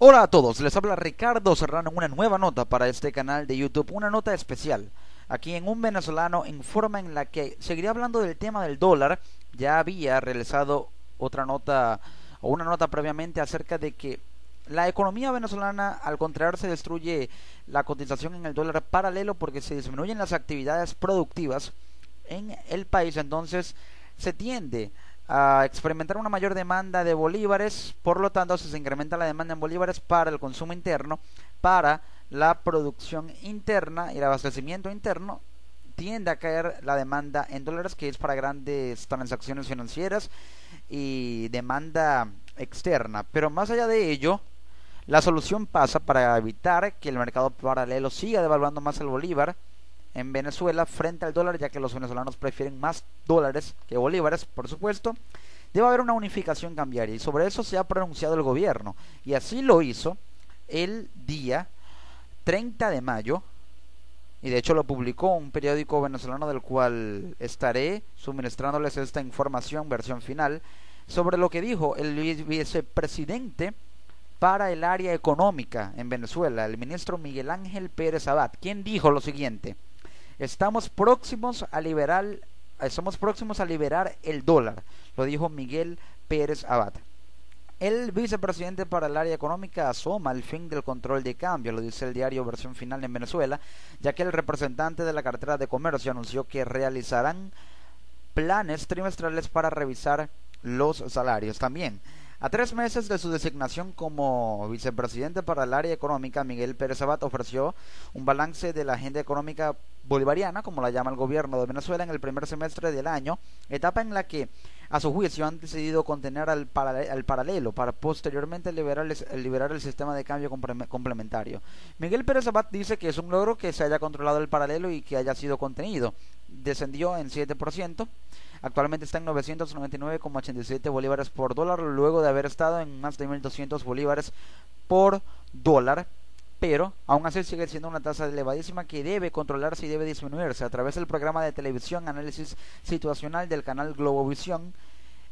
Hola a todos, les habla Ricardo Serrano en una nueva nota para este canal de YouTube, una nota especial. Aquí en Un Venezolano, en forma en la que seguiré hablando del tema del dólar. Ya había realizado otra nota o una nota previamente acerca de que la economía venezolana, al contraerse, destruye la cotización en el dólar paralelo porque se disminuyen las actividades productivas en el país. Entonces se tiende a experimentar una mayor demanda de bolívares, por lo tanto si se incrementa la demanda en bolívares para el consumo interno, para la producción interna y el abastecimiento interno, tiende a caer la demanda en dólares, que es para grandes transacciones financieras y demanda externa. Pero más allá de ello, la solución pasa para evitar que el mercado paralelo siga devaluando más el bolívar en Venezuela frente al dólar, ya que los venezolanos prefieren más dólares que bolívares, por supuesto. Debe haber una unificación cambiaria y sobre eso se ha pronunciado el gobierno, y así lo hizo el día 30 de mayo, y de hecho lo publicó un periódico venezolano del cual estaré suministrándoles esta información, versión final, sobre lo que dijo el vicepresidente para el área económica en Venezuela, el ministro Miguel Ángel Pérez Abad, quien dijo lo siguiente: estamos próximos a liberar el dólar, lo dijo Miguel Pérez Abad. El vicepresidente para el área económica asoma el fin del control de cambio, lo dice el diario Versión Final en Venezuela, ya que el representante de la cartera de comercio anunció que realizarán planes trimestrales para revisar los salarios. También, a 3 meses de su designación como vicepresidente para el área económica, Miguel Pérez Abad ofreció un balance de la agenda económica bolivariana, como la llama el gobierno de Venezuela, en el primer semestre del año, etapa en la que a su juicio han decidido contener al paralelo para posteriormente liberar el sistema de cambio complementario. Miguel Pérez Abad dice que es un logro que se haya controlado el paralelo y que haya sido contenido. Descendió en 7%, actualmente está en 999,87 bolívares por dólar, luego de haber estado en más de 1.200 bolívares por dólar, pero aún así sigue siendo una tasa elevadísima que debe controlarse y debe disminuirse. A través del programa de televisión Análisis Situacional del canal Globovisión,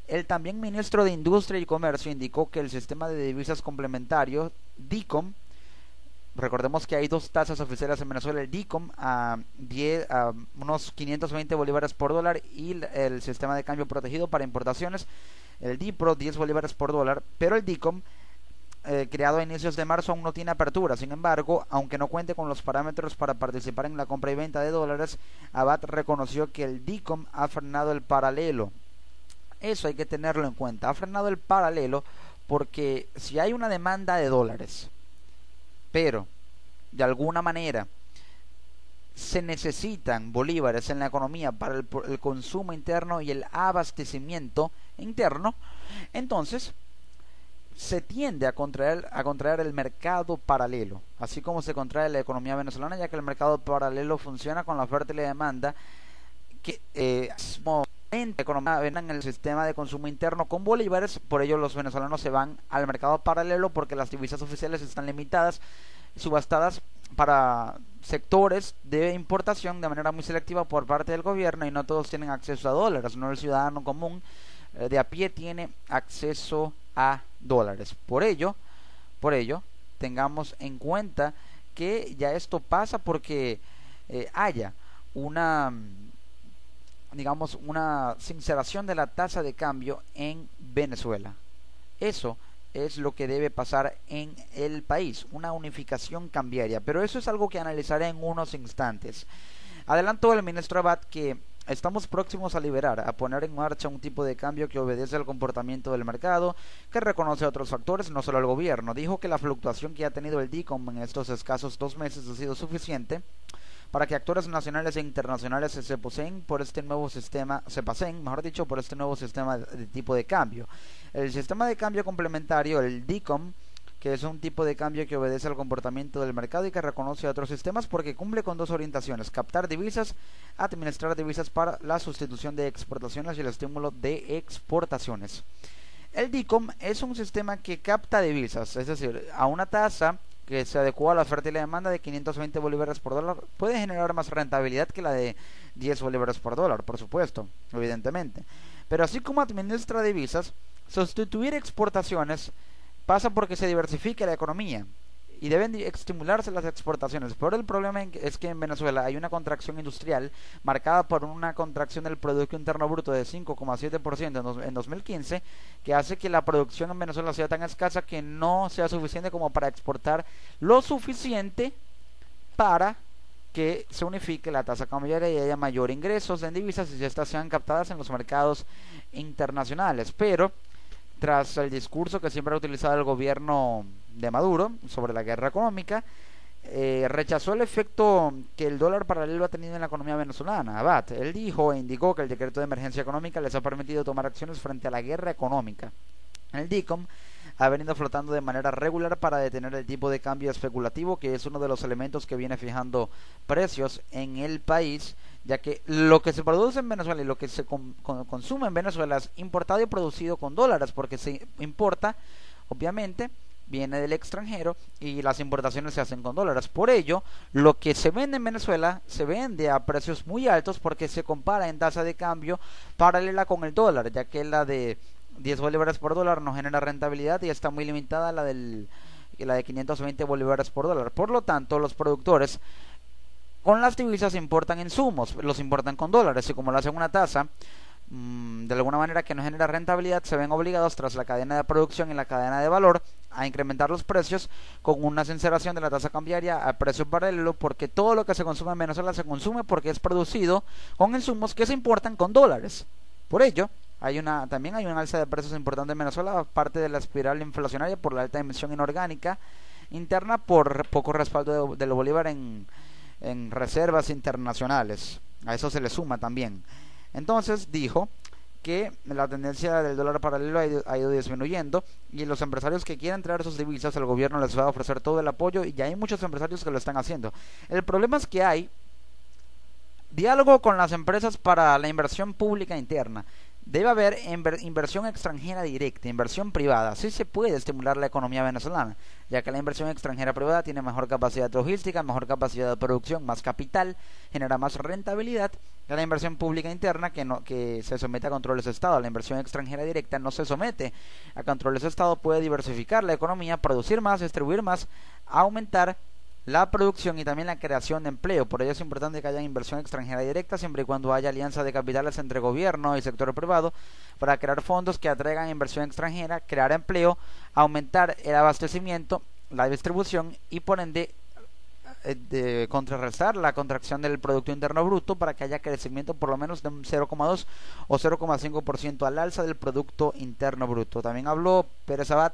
el también ministro de Industria y Comercio indicó que el sistema de divisas complementario DICOM, recordemos que hay dos tasas oficiales en Venezuela, el DICOM a unos 520 bolívares por dólar, y el sistema de cambio protegido para importaciones, el DIPRO, 10 bolívares por dólar, pero el DICOM, creado a inicios de marzo, aún no tiene apertura. Sin embargo, aunque no cuente con los parámetros para participar en la compra y venta de dólares, Abad reconoció que el DICOM ha frenado el paralelo. Eso hay que tenerlo en cuenta, ha frenado el paralelo, porque si hay una demanda de dólares, pero de alguna manera se necesitan bolívares en la economía para el consumo interno y el abastecimiento interno, entonces se tiende a contraer el mercado paralelo, así como se contrae la economía venezolana, ya que el mercado paralelo funciona con la oferta y la demanda, que en el sistema de consumo interno con bolívares. Por ello los venezolanos se van al mercado paralelo, porque las divisas oficiales están limitadas, subastadas para sectores de importación de manera muy selectiva por parte del gobierno, y no todos tienen acceso a dólares. No el ciudadano común de a pie tiene acceso a dólares. Por ello tengamos en cuenta que ya esto pasa porque haya una sinceración de la tasa de cambio en Venezuela. Eso es lo que debe pasar en el país, una unificación cambiaria, pero eso es algo que analizaré en unos instantes. Adelantó el ministro Abad que estamos próximos a poner en marcha un tipo de cambio que obedece al comportamiento del mercado, que reconoce otros factores, no solo al gobierno. Dijo que la fluctuación que ha tenido el DICOM en estos escasos 2 meses ha sido suficiente para que actores nacionales e internacionales se pasen por este nuevo sistema de tipo de cambio. El sistema de cambio complementario, el DICOM, que es un tipo de cambio que obedece al comportamiento del mercado y que reconoce otros sistemas, porque cumple con 2 orientaciones: captar divisas, administrar divisas para la sustitución de exportaciones y el estímulo de exportaciones. El DICOM es un sistema que capta divisas, es decir, a una tasa que se adecua a la oferta y la demanda de 520 bolívares por dólar. Puede generar más rentabilidad que la de 10 bolívares por dólar, por supuesto, evidentemente. Pero así como administra divisas, sustituir exportaciones pasa porque se diversifique la economía y deben estimularse las exportaciones. Pero el problema es que en Venezuela hay una contracción industrial marcada por una contracción del Producto Interno Bruto de 5,7% en 2015, que hace que la producción en Venezuela sea tan escasa que no sea suficiente como para exportar lo suficiente para que se unifique la tasa cambiaria y haya mayor ingresos en divisas y estas sean captadas en los mercados internacionales. Pero tras el discurso que siempre ha utilizado el gobierno de Maduro sobre la guerra económica, rechazó el efecto que el dólar paralelo ha tenido en la economía venezolana. Abad, él dijo e indicó que el decreto de emergencia económica les ha permitido tomar acciones frente a la guerra económica. El DICOM ha venido flotando de manera regular para detener el tipo de cambio especulativo, que es uno de los elementos que viene fijando precios en el país, ya que lo que se produce en Venezuela y lo que se consume en Venezuela es importado y producido con dólares, porque se importa, obviamente, viene del extranjero y las importaciones se hacen con dólares. Por ello, lo que se vende en Venezuela se vende a precios muy altos porque se compara en tasa de cambio paralela con el dólar, ya que la de 10 bolívares por dólar no genera rentabilidad y está muy limitada la de 520 bolívares por dólar. Por lo tanto, los productores con las divisas importan insumos, los importan con dólares, y como lo hacen una tasa de alguna manera que no genera rentabilidad, se ven obligados tras la cadena de producción y la cadena de valor a incrementar los precios con una sinceración de la tasa cambiaria a precio paralelo, porque todo lo que se consume en Venezuela se consume porque es producido con insumos que se importan con dólares. Por ello, también hay una alza de precios importante en Venezuela, aparte de la espiral inflacionaria por la alta emisión inorgánica interna por poco respaldo del bolívar en reservas internacionales. A eso se le suma también. Entonces dijo que la tendencia del dólar paralelo ha ido disminuyendo y los empresarios que quieren traer sus divisas, el gobierno les va a ofrecer todo el apoyo y ya hay muchos empresarios que lo están haciendo. El problema es que hay diálogo con las empresas para la inversión pública interna. Debe haber inversión extranjera directa, inversión privada. Así se puede estimular la economía venezolana, ya que la inversión extranjera privada tiene mejor capacidad logística, mejor capacidad de producción, más capital, genera más rentabilidad que la inversión pública interna que se somete a controles de Estado. La inversión extranjera directa no se somete a controles de Estado, puede diversificar la economía, producir más, distribuir más, aumentar la producción y también la creación de empleo. Por ello es importante que haya inversión extranjera directa siempre y cuando haya alianza de capitales entre gobierno y sector privado para crear fondos que atraigan inversión extranjera, crear empleo, aumentar el abastecimiento, la distribución y por ende contrarrestar la contracción del Producto Interno Bruto para que haya crecimiento por lo menos de un 0,2 o 0,5% al alza del Producto Interno Bruto. También habló Pérez Abad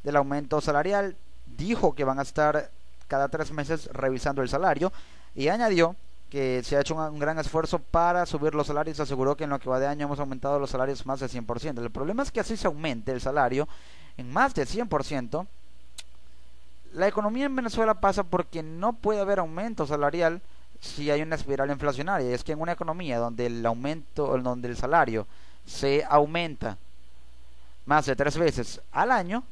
del aumento salarial, dijo que van a estar cada 3 meses revisando el salario y añadió que se ha hecho un gran esfuerzo para subir los salarios. Aseguró que en lo que va de año hemos aumentado los salarios más del 100%. El problema es que así se aumente el salario en más del 100%. La economía en Venezuela pasa porque no puede haber aumento salarial si hay una espiral inflacionaria. Y es que en una economía donde donde el salario se aumenta más de 3 veces al año,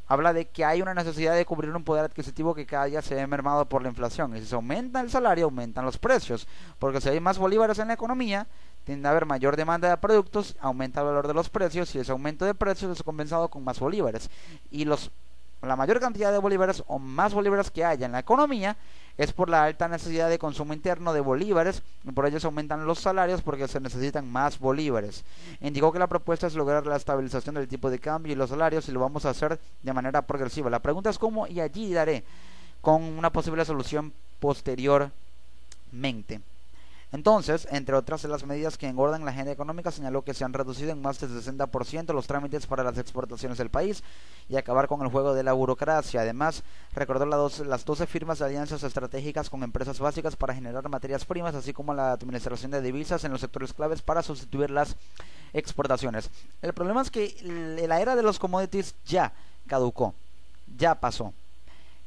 habla de que hay una necesidad de cubrir un poder adquisitivo que cada día se ve mermado por la inflación. Y si se aumenta el salario, aumentan los precios. Porque si hay más bolívares en la economía, tiende a haber mayor demanda de productos, aumenta el valor de los precios y ese aumento de precios es compensado con más bolívares. Y la mayor cantidad de bolívares o más bolívares que haya en la economía es por la alta necesidad de consumo interno de bolívares y por ello se aumentan los salarios porque se necesitan más bolívares. Indicó que la propuesta es lograr la estabilización del tipo de cambio y los salarios y lo vamos a hacer de manera progresiva. La pregunta es cómo y allí daré con una posible solución posteriormente. Entonces, entre otras de las medidas que engordan la agenda económica, señaló que se han reducido en más del 60% los trámites para las exportaciones del país y acabar con el juego de la burocracia. Además, recordó las 12 firmas de alianzas estratégicas con empresas básicas para generar materias primas, así como la administración de divisas en los sectores claves para sustituir las exportaciones. El problema es que la era de los commodities ya caducó, ya pasó.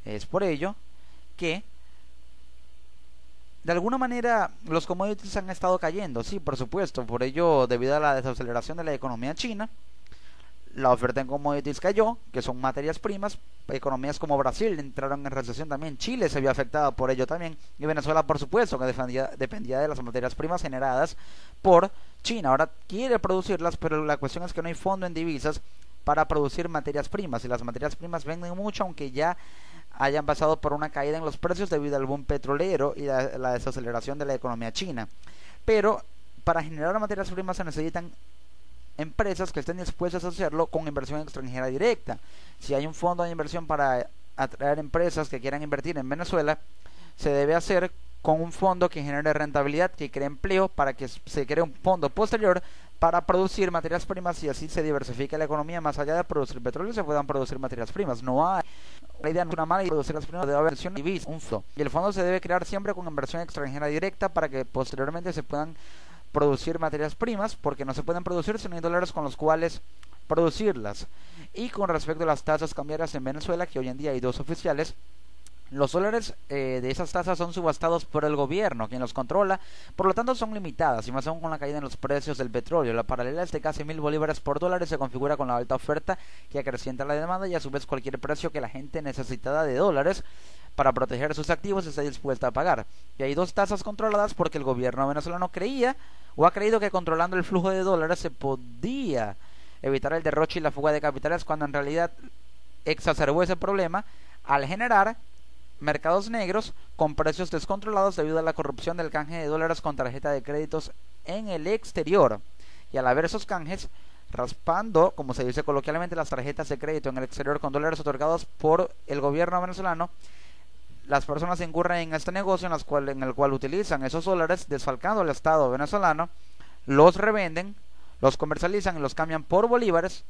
Es por ello que de alguna manera los commodities han estado cayendo, sí, por supuesto. Por ello, debido a la desaceleración de la economía china, la oferta en commodities cayó, que son materias primas. Economías como Brasil entraron en recesión también, Chile se vio afectado por ello también, y Venezuela por supuesto que dependía de las materias primas generadas por China. Ahora quiere producirlas, pero la cuestión es que no hay fondo en divisas para producir materias primas, y las materias primas venden mucho, aunque ya hayan pasado por una caída en los precios debido al boom petrolero y la desaceleración de la economía china. Pero para generar materias primas se necesitan empresas que estén dispuestas a hacerlo con inversión extranjera directa. Si hay un fondo de inversión para atraer empresas que quieran invertir en Venezuela, se debe hacer con un fondo que genere rentabilidad, que cree empleo, para que se cree un fondo posterior para producir materias primas y así se diversifique la economía. Más allá de producir petróleo, se puedan producir materias primas. No hay la idea, no es una mala idea producir las primas, debe haber un fondo, y el fondo se debe crear siempre con inversión extranjera directa para que posteriormente se puedan producir materias primas, porque no se pueden producir si no hay dólares con los cuales producirlas. Y con respecto a las tasas cambiarias en Venezuela, que hoy en día hay dos oficiales, los dólares de esas tasas son subastados por el gobierno, quien los controla, por lo tanto son limitadas, y más aún con la caída en los precios del petróleo. La paralela es de casi 1.000 bolívares por dólar y se configura con la alta oferta que acrecienta la demanda, y a su vez cualquier precio que la gente necesitada de dólares para proteger sus activos está dispuesta a pagar. Y hay dos tasas controladas porque el gobierno venezolano creía o ha creído que controlando el flujo de dólares se podía evitar el derroche y la fuga de capitales, cuando en realidad exacerbó ese problema al generar mercados negros con precios descontrolados debido a la corrupción del canje de dólares con tarjeta de créditos en el exterior. Y al haber esos canjes, raspando, como se dice coloquialmente, las tarjetas de crédito en el exterior con dólares otorgados por el gobierno venezolano, las personas incurren en este negocio en el cual utilizan esos dólares desfalcando al Estado venezolano, los revenden, los comercializan y los cambian por bolívares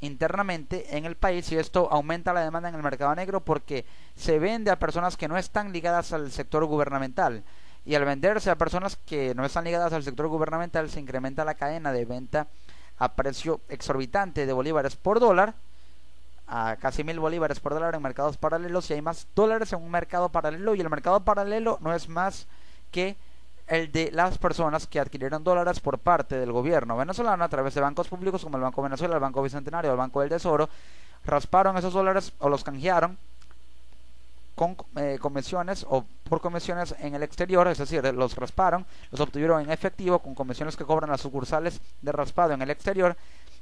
internamente en el país, y esto aumenta la demanda en el mercado negro porque se vende a personas que no están ligadas al sector gubernamental, y al venderse a personas que no están ligadas al sector gubernamental se incrementa la cadena de venta a precio exorbitante de bolívares por dólar, a casi 1.000 bolívares por dólar en mercados paralelos, y hay más dólares en un mercado paralelo, y el mercado paralelo no es más que el de las personas que adquirieron dólares por parte del gobierno venezolano a través de bancos públicos como el Banco Venezuela, el Banco Bicentenario, el Banco del Tesoro. Rasparon esos dólares o los canjearon con comisiones o por comisiones en el exterior, es decir, los rasparon, los obtuvieron en efectivo con comisiones que cobran las sucursales de raspado en el exterior,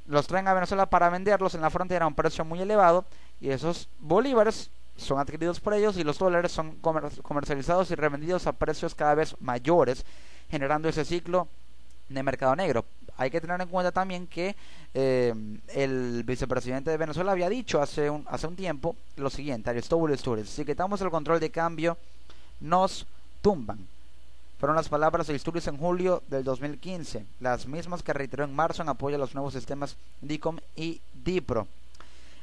los traen a Venezuela para venderlos en la frontera a un precio muy elevado, y esos bolívares son adquiridos por ellos y los dólares son comercializados y revendidos a precios cada vez mayores, generando ese ciclo de mercado negro. Hay que tener en cuenta también que el vicepresidente de Venezuela había dicho hace un tiempo lo siguiente: Aristóbulo Istúriz, si quitamos el control de cambio nos tumban. Fueron las palabras de Istúriz en julio del 2015, las mismas que reiteró en marzo en apoyo a los nuevos sistemas DICOM y DIPRO.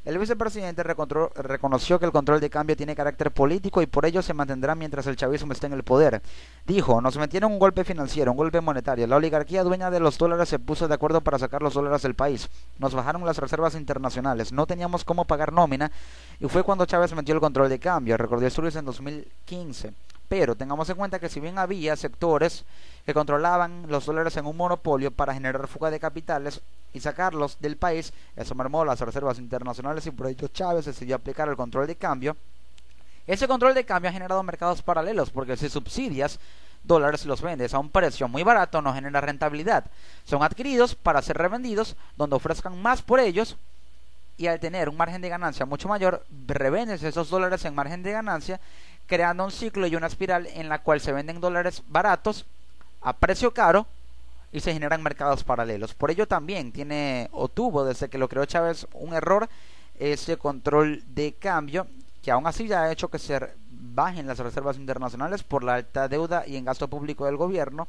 El vicepresidente reconoció que el control de cambio tiene carácter político y por ello se mantendrá mientras el chavismo esté en el poder. Dijo: nos metieron un golpe financiero, un golpe monetario. La oligarquía dueña de los dólares se puso de acuerdo para sacar los dólares del país. Nos bajaron las reservas internacionales. No teníamos cómo pagar nómina y fue cuando Chávez metió el control de cambio, recordó Istúriz en 2015. Pero tengamos en cuenta que si bien había sectores que controlaban los dólares en un monopolio para generar fuga de capitales y sacarlos del país, eso mermó las reservas internacionales y por ello Chávez decidió aplicar el control de cambio. Ese control de cambio ha generado mercados paralelos, porque si subsidias dólares y los vendes a un precio muy barato no genera rentabilidad. Son adquiridos para ser revendidos donde ofrezcan más por ellos, y al tener un margen de ganancia mucho mayor, revendes esos dólares en margen de ganancia, creando un ciclo y una espiral en la cual se venden dólares baratos a precio caro y se generan mercados paralelos. Por ello también tuvo desde que lo creó Chávez un error ese control de cambio, que aún así ya ha hecho que se bajen las reservas internacionales por la alta deuda y en gasto público del gobierno,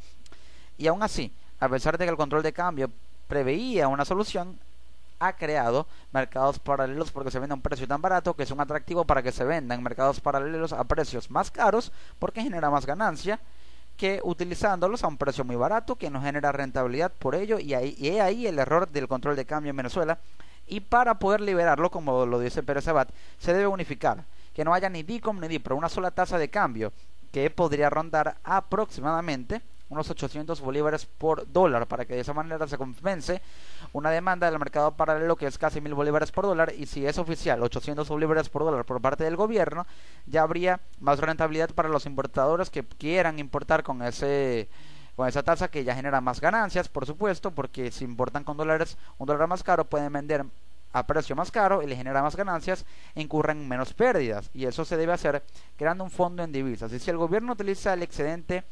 y aún así, a pesar de que el control de cambio preveía una solución, ha creado mercados paralelos porque se vende a un precio tan barato que es un atractivo para que se vendan mercados paralelos a precios más caros, porque genera más ganancia que utilizándolos a un precio muy barato que no genera rentabilidad por ello, y ahí el error del control de cambio en Venezuela. Y para poder liberarlo, como lo dice Pérez Abad, se debe unificar, que no haya ni DICOM ni DIPRO, una sola tasa de cambio que podría rondar aproximadamente unos 800 bolívares por dólar, para que de esa manera se compense una demanda del mercado paralelo que es casi 1.000 bolívares por dólar, y si es oficial 800 bolívares por dólar por parte del gobierno, ya habría más rentabilidad para los importadores que quieran importar con esa tasa, que ya genera más ganancias, por supuesto, porque si importan con dólares, un dólar más caro, pueden vender a precio más caro y le genera más ganancias, incurren menos pérdidas, y eso se debe hacer creando un fondo en divisas. Y si el gobierno utiliza el excedente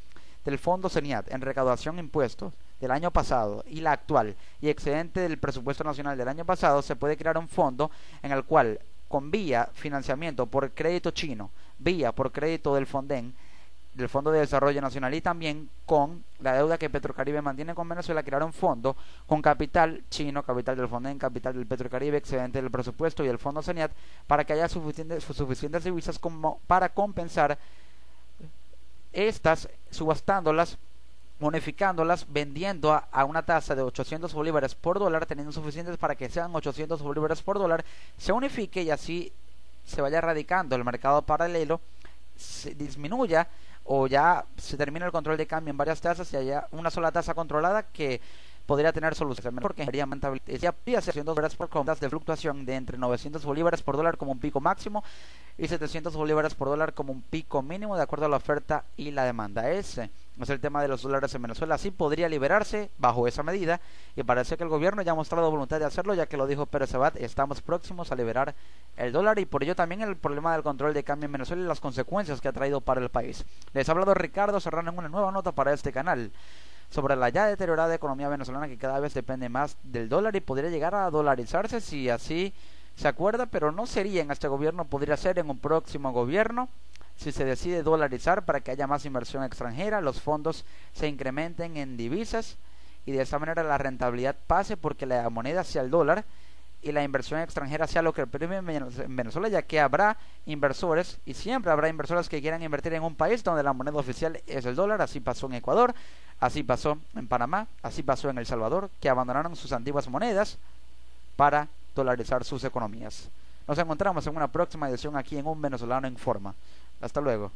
del fondo CENIAT en recaudación de impuestos del año pasado y la actual, y excedente del presupuesto nacional del año pasado, se puede crear un fondo en el cual, con vía financiamiento por crédito chino, vía por crédito del Fonden, del Fondo de Desarrollo Nacional, y también con la deuda que Petrocaribe mantiene con Venezuela, crear un fondo con capital chino, capital del Fonden, capital del Petrocaribe, excedente del presupuesto y el fondo CENIAT, para que haya suficientes divisas como para compensar estas, subastándolas, bonificándolas, vendiendo a una tasa de 800 bolívares por dólar, teniendo suficientes para que sean 800 bolívares por dólar, se unifique y así se vaya erradicando el mercado paralelo, se disminuya o ya se termina el control de cambio en varias tasas y haya una sola tasa controlada que podría tener solución, porque sería rentabilidad $200 por compras de fluctuación de entre 900 bolívares por dólar como un pico máximo y 700 bolívares por dólar como un pico mínimo, de acuerdo a la oferta y la demanda. Ese es el tema de los dólares en Venezuela. Así podría liberarse bajo esa medida, y parece que el gobierno ya ha mostrado voluntad de hacerlo, ya que lo dijo Pérez Abad: estamos próximos a liberar el dólar, y por ello también el problema del control de cambio en Venezuela y las consecuencias que ha traído para el país. Les ha hablado Ricardo Serrano en una nueva nota para este canal sobre la ya deteriorada economía venezolana, que cada vez depende más del dólar y podría llegar a dolarizarse si así se acuerda, pero no sería en este gobierno, podría ser en un próximo gobierno si se decide dolarizar para que haya más inversión extranjera, los fondos se incrementen en divisas y de esa manera la rentabilidad pase porque la moneda sea el dólar y la inversión extranjera sea lo que prime en Venezuela, ya que habrá inversores y siempre habrá inversores que quieran invertir en un país donde la moneda oficial es el dólar. Así pasó en Ecuador, así pasó en Panamá, así pasó en El Salvador, que abandonaron sus antiguas monedas para dolarizar sus economías. Nos encontramos en una próxima edición aquí en Un Venezolano Informa. Hasta luego.